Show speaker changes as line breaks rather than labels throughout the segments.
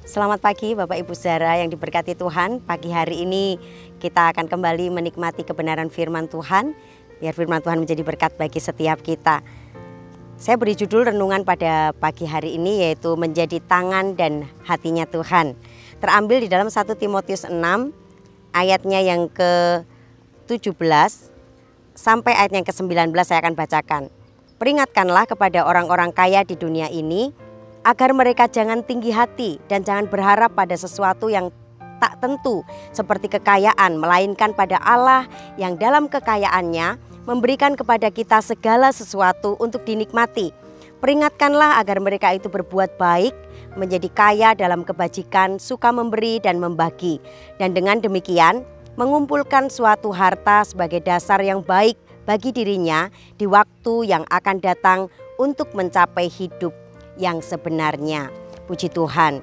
Selamat pagi Bapak Ibu Saudara yang diberkati Tuhan. Pagi hari ini kita akan kembali menikmati kebenaran firman Tuhan. Biar firman Tuhan menjadi berkat bagi setiap kita. Saya beri judul renungan pada pagi hari ini yaitu menjadi tangan dan hatinya Tuhan. Terambil di dalam 1 Timotius 6 ayatnya yang ke-17 sampai ayat yang ke-19 saya akan bacakan. Peringatkanlah kepada orang-orang kaya di dunia ini agar mereka jangan tinggi hati dan jangan berharap pada sesuatu yang tak tentu seperti kekayaan, melainkan pada Allah yang dalam kekayaannya memberikan kepada kita segala sesuatu untuk dinikmati. Peringatkanlah agar mereka itu berbuat baik, menjadi kaya dalam kebajikan, suka memberi dan membagi. Dan dengan demikian mengumpulkan suatu harta sebagai dasar yang baik bagi dirinya di waktu yang akan datang untuk mencapai hidup yang sebenarnya. Puji Tuhan.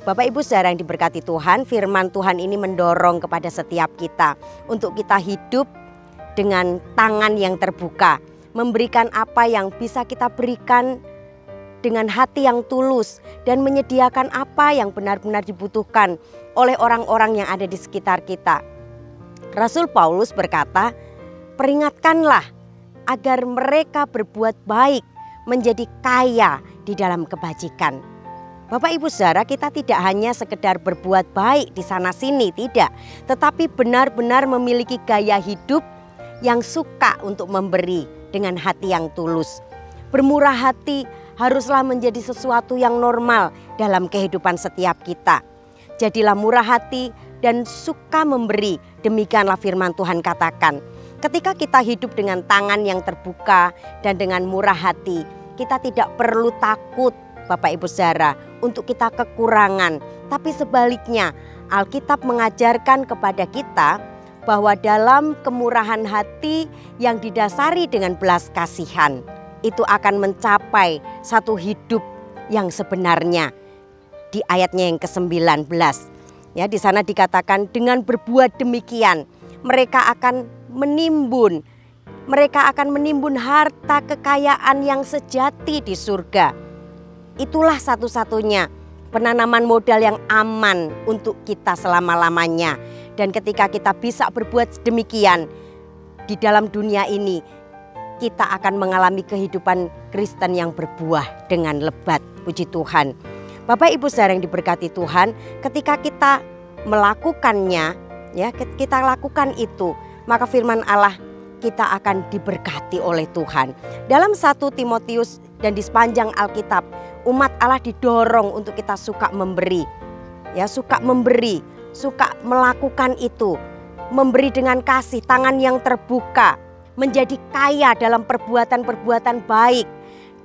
Bapak Ibu Saudara yang diberkati Tuhan, firman Tuhan ini mendorong kepada setiap kita untuk kita hidup dengan tangan yang terbuka, memberikan apa yang bisa kita berikan dengan hati yang tulus dan menyediakan apa yang benar-benar dibutuhkan oleh orang-orang yang ada di sekitar kita. Rasul Paulus berkata, "Peringatkanlah agar mereka berbuat baik, menjadi kaya di dalam kebajikan." Bapak Ibu Saudara, kita tidak hanya sekedar berbuat baik di sana sini, tidak, tetapi benar-benar memiliki gaya hidup yang suka untuk memberi dengan hati yang tulus. Bermurah hati haruslah menjadi sesuatu yang normal dalam kehidupan setiap kita. Jadilah murah hati dan suka memberi, demikianlah firman Tuhan katakan. Ketika kita hidup dengan tangan yang terbuka dan dengan murah hati, kita tidak perlu takut Bapak Ibu Saudara untuk kita kekurangan. Tapi sebaliknya Alkitab mengajarkan kepada kita bahwa dalam kemurahan hati yang didasari dengan belas kasihan, itu akan mencapai satu hidup yang sebenarnya. Di ayatnya yang ke-19 ya, di sana dikatakan dengan berbuat demikian mereka akan menimbun harta kekayaan yang sejati di surga. Itulah satu-satunya penanaman modal yang aman untuk kita selama-lamanya. Dan ketika kita bisa berbuat demikian di dalam dunia ini, kita akan mengalami kehidupan Kristen yang berbuah dengan lebat. Puji Tuhan. Bapak Ibu Saudara yang diberkati Tuhan, ketika kita melakukannya, ya, kita lakukan itu, maka firman Allah kita akan diberkati oleh Tuhan. Dalam 1 Timotius dan di sepanjang Alkitab, umat Allah didorong untuk kita suka memberi. Ya, suka memberi, suka melakukan itu. Memberi dengan kasih, tangan yang terbuka, menjadi kaya dalam perbuatan-perbuatan baik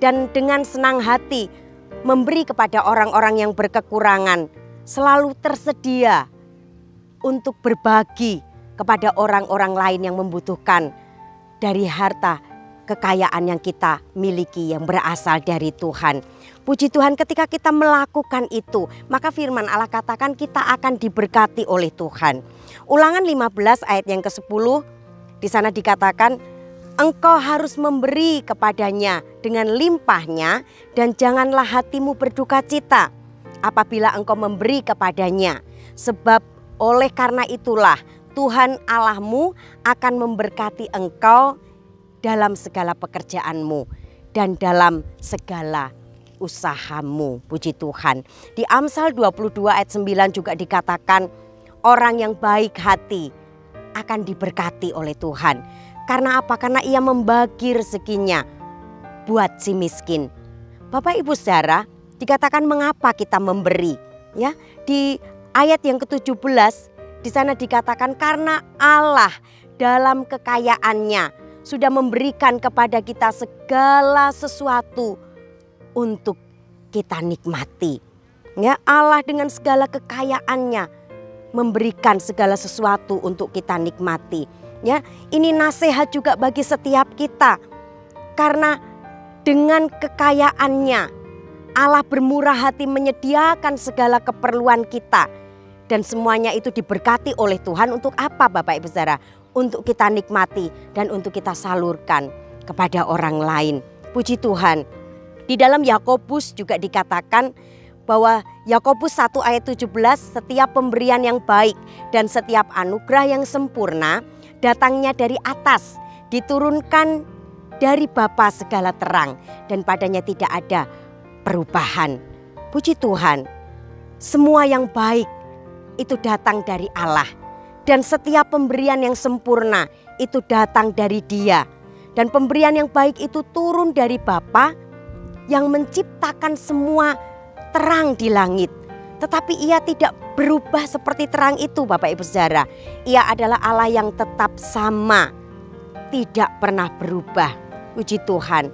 dan dengan senang hati memberi kepada orang-orang yang berkekurangan, selalu tersedia untuk berbagi kepada orang-orang lain yang membutuhkan dari harta kekayaan yang kita miliki yang berasal dari Tuhan. Puji Tuhan, ketika kita melakukan itu, maka firman Allah katakan kita akan diberkati oleh Tuhan. Ulangan 15 ayat yang ke-10, di sana dikatakan, "Engkau harus memberi kepadanya dengan limpahnya dan janganlah hatimu berduka cita apabila engkau memberi kepadanya. Sebab oleh karena itulah Tuhan Allahmu akan memberkati engkau dalam segala pekerjaanmu dan dalam segala usahamu." Puji Tuhan. Di Amsal 22 ayat 9 juga dikatakan orang yang baik hati akan diberkati oleh Tuhan. Karena apa? Karena ia membagi rezekinya buat si miskin. Bapak Ibu Saudara, dikatakan mengapa kita memberi? Ya, di ayat yang ke-17 di sana dikatakan karena Allah dalam kekayaannya sudah memberikan kepada kita segala sesuatu untuk kita nikmati. Ya, Allah dengan segala kekayaannya memberikan segala sesuatu untuk kita nikmati. Ya, ini nasihat juga bagi setiap kita. Karena dengan kekayaannya Allah bermurah hati menyediakan segala keperluan kita. Dan semuanya itu diberkati oleh Tuhan untuk apa Bapak Ibu Saudara? Untuk kita nikmati dan untuk kita salurkan kepada orang lain. Puji Tuhan. Di dalam Yakobus juga dikatakan bahwa Yakobus 1 ayat 17, setiap pemberian yang baik dan setiap anugerah yang sempurna datangnya dari atas, diturunkan dari Bapa segala terang, dan padanya tidak ada perubahan. Puji Tuhan, semua yang baik itu datang dari Allah, dan setiap pemberian yang sempurna itu datang dari Dia. Dan pemberian yang baik itu turun dari Bapa yang menciptakan semua terang di langit. Tetapi Ia tidak berubah seperti terang itu, Bapak Ibu Saudara. Ia adalah Allah yang tetap sama, tidak pernah berubah. Puji Tuhan.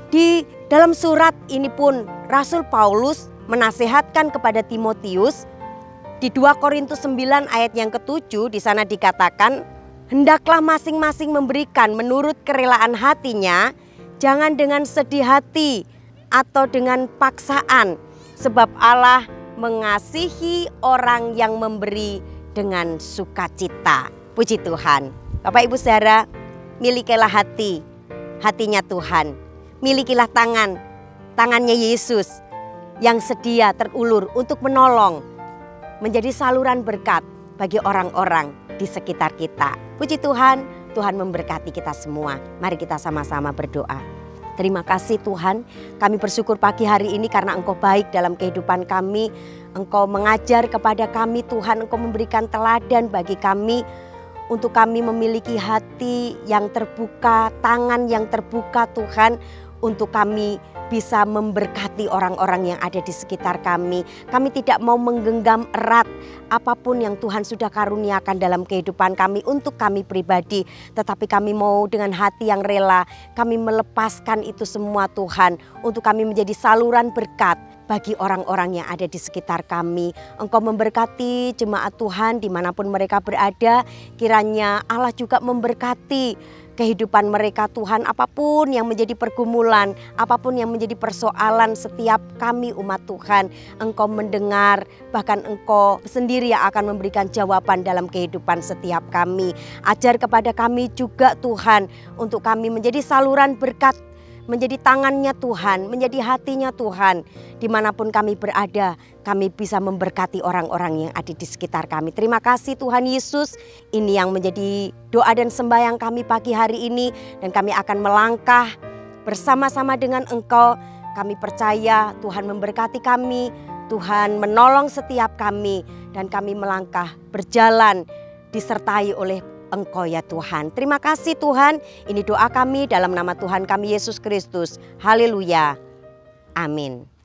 Di dalam surat ini pun Rasul Paulus menasehatkan kepada Timotius di 2 Korintus 9 ayat yang ke-7, di sana dikatakan, hendaklah masing-masing memberikan menurut kerelaan hatinya, jangan dengan sedih hati atau dengan paksaan, sebab Allah mengasihi orang yang memberi dengan sukacita. Puji Tuhan. Bapak Ibu Saudara, milikilah hatinya Tuhan. Milikilah tangannya Yesus yang sedia terulur untuk menolong, menjadi saluran berkat bagi orang-orang di sekitar kita. Puji Tuhan, Tuhan memberkati kita semua. Mari kita sama-sama berdoa. Terima kasih Tuhan, kami bersyukur pagi hari ini karena Engkau baik dalam kehidupan kami. Engkau mengajar kepada kami Tuhan, Engkau memberikan teladan bagi kami untuk kami memiliki hati yang terbuka, tangan yang terbuka Tuhan, untuk kami bisa memberkati orang-orang yang ada di sekitar kami. Kami tidak mau menggenggam erat apapun yang Tuhan sudah karuniakan dalam kehidupan kami untuk kami pribadi. Tetapi kami mau dengan hati yang rela, kami melepaskan itu semua Tuhan, untuk kami menjadi saluran berkat bagi orang-orang yang ada di sekitar kami. Engkau memberkati jemaat Tuhan dimanapun mereka berada. Kiranya Allah juga memberkati kehidupan mereka Tuhan, apapun yang menjadi pergumulan, apapun yang menjadi persoalan setiap kami umat Tuhan, Engkau mendengar, bahkan Engkau sendiri yang akan memberikan jawaban dalam kehidupan setiap kami. Ajar kepada kami juga Tuhan, untuk kami menjadi saluran berkat, menjadi tangannya Tuhan, menjadi hatinya Tuhan. Dimanapun kami berada, kami bisa memberkati orang-orang yang ada di sekitar kami. Terima kasih Tuhan Yesus. Ini yang menjadi doa dan sembahyang kami pagi hari ini. Dan kami akan melangkah bersama-sama dengan Engkau. Kami percaya Tuhan memberkati kami, Tuhan menolong setiap kami. Dan kami melangkah berjalan disertai oleh Engkau ya Tuhan. Terima kasih Tuhan. Ini doa kami dalam nama Tuhan kami Yesus Kristus. Haleluya. Amin.